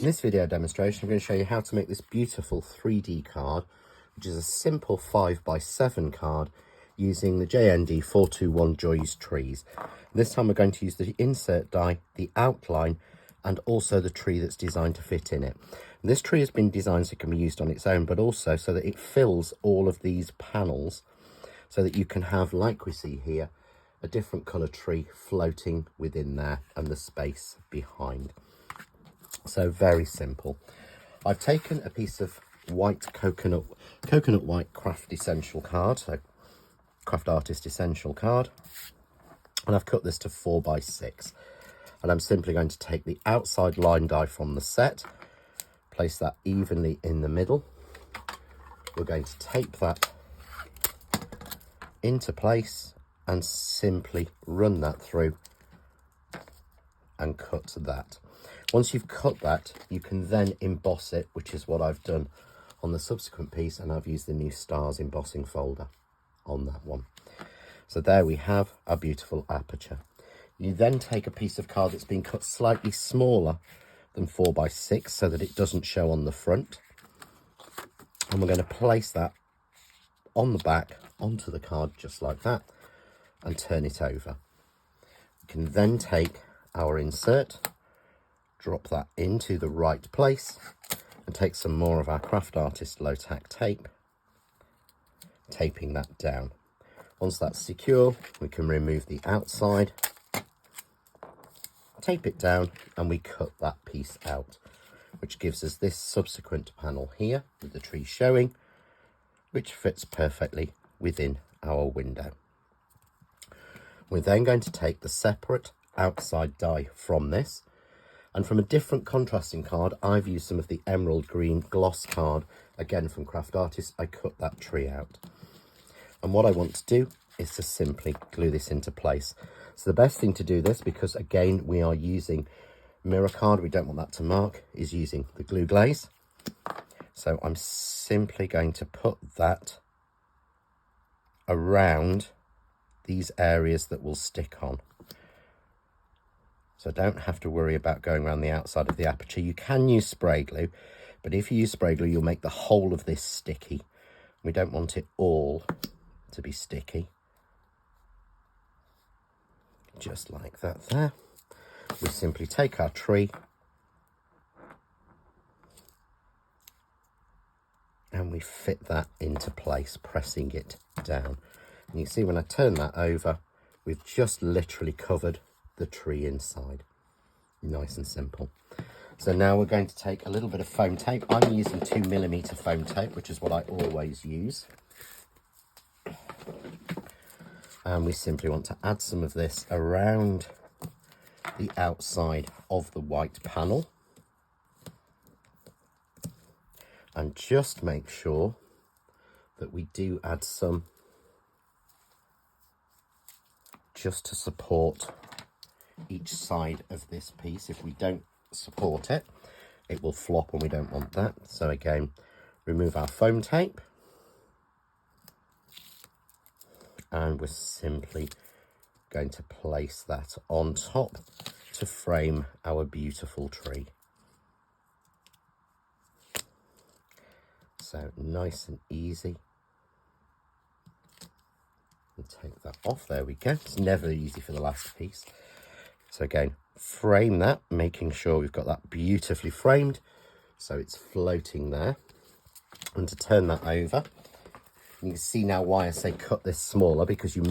In this video demonstration, I'm going to show you how to make this beautiful 3D card, which is a simple 5x7 card using the JND421 Joy's trees. This time we're going to use the insert die, the outline, and also the tree that's designed to fit in it. And this tree has been designed so it can be used on its own, but also so that it fills all of these panels so that you can have, like we see here, a different colour tree floating within there and the space behind. So very simple. I've taken a piece of white coconut white craft essential card, so craft artist essential card, and I've cut this to 4x6, and I'm simply going to take the outside line die from the set, place that evenly in the middle. We're going to tape that into place and simply run that through and cut that. Once you've cut that, you can then emboss it, which is what I've done on the subsequent piece, and I've used the new stars embossing folder on that one. So there we have our beautiful aperture. You then take a piece of card that's been cut slightly smaller than 4x6 so that it doesn't show on the front, and we're going to place that on the back onto the card just like that and turn it over. We can then take our insert, drop that into the right place, and take some more of our craft artist low tack tape, taping that down. Once that's secure, we can remove the outside, tape it down, and we cut that piece out, which gives us this subsequent panel here with the tree showing, which fits perfectly within our window. We're then going to take the separate outside die from this, and from a different contrasting card, I've used some of the emerald green gloss card, again from Craft Artist. I cut that tree out. And what I want to do is to simply glue this into place. So the best thing to do this, because again, we are using mirror card, we don't want that to mark, is using the glue glaze. So I'm simply going to put that around these areas that will stick on. So don't have to worry about going around the outside of the aperture. You can use spray glue, but if you use spray glue, you'll make the whole of this sticky. We don't want it all to be sticky. Just like that there. We simply take our tree and we fit that into place, pressing it down. And you see when I turn that over, we've just literally covered the tree inside. Nice and simple. So now we're going to take a little bit of foam tape. I'm using 2mm foam tape, which is what I always use. And we simply want to add some of this around the outside of the white panel. And just make sure that we do add some just to support each side of this piece. If we don't support it, it will flop and we don't want that. So again, remove our foam tape and we're simply going to place that on top to frame our beautiful tree. So nice and easy. And take that off. There we go. It's never easy for the last piece. So again, frame that, making sure we've got that beautifully framed so it's floating there. And to turn that over, you can see now why I say cut this smaller, because you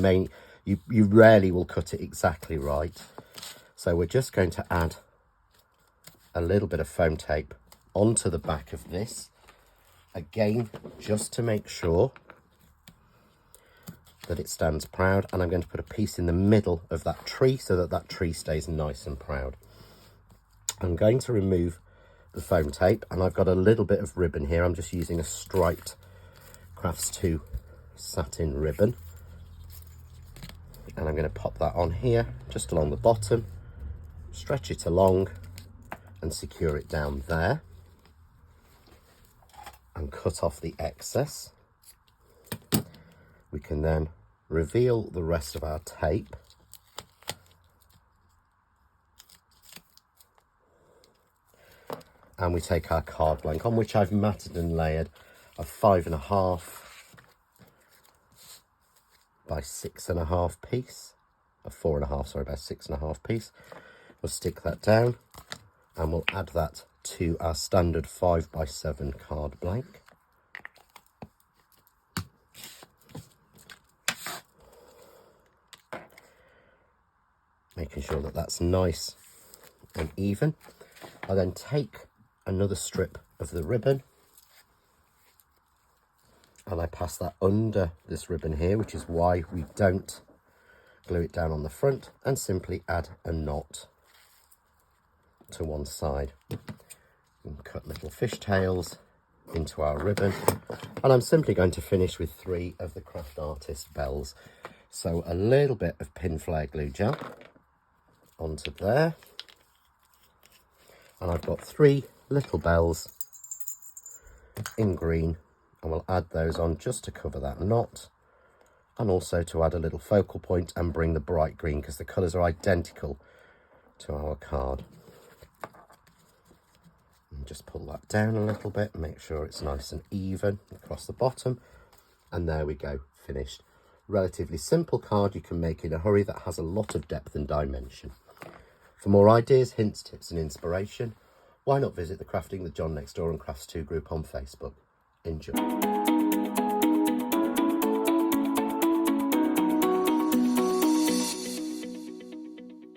rarely will cut it exactly right. So we're just going to add a little bit of foam tape onto the back of this, again just to make sure that it stands proud, and I'm going to put a piece in the middle of that tree so that that tree stays nice and proud. I'm going to remove the foam tape, and I've got a little bit of ribbon here. I'm just using a striped Crafts 2 satin ribbon, and I'm going to pop that on here just along the bottom, stretch it along and secure it down there, and cut off the excess. We can then reveal the rest of our tape And we take our card blank, on which I've matted and layered a 5.5 by 6.5 piece, a 4.5, sorry, by 6.5 piece. We'll stick that down and we'll add that to our standard 5 by 7 card blank. Making sure that that's nice and even. I then take another strip of the ribbon and I pass that under this ribbon here, which is why we don't glue it down on the front, and simply add a knot to one side. And cut little fishtails into our ribbon, and I'm simply going to finish with 3 of the Craft Artist bells. So a little bit of pin flare glue gel onto there, and I've got 3 little bells in green, and we'll add those on just to cover that knot, and also to add a little focal point and bring the bright green, because the colours are identical to our card. And just pull that down a little bit, make sure it's nice and even across the bottom, and there we go, finished. Relatively simple card you can make in a hurry that has a lot of depth and dimension. For more ideas, hints, tips and inspiration, why not visit the Crafting with John Next Door and Crafts 2 group on Facebook. Enjoy.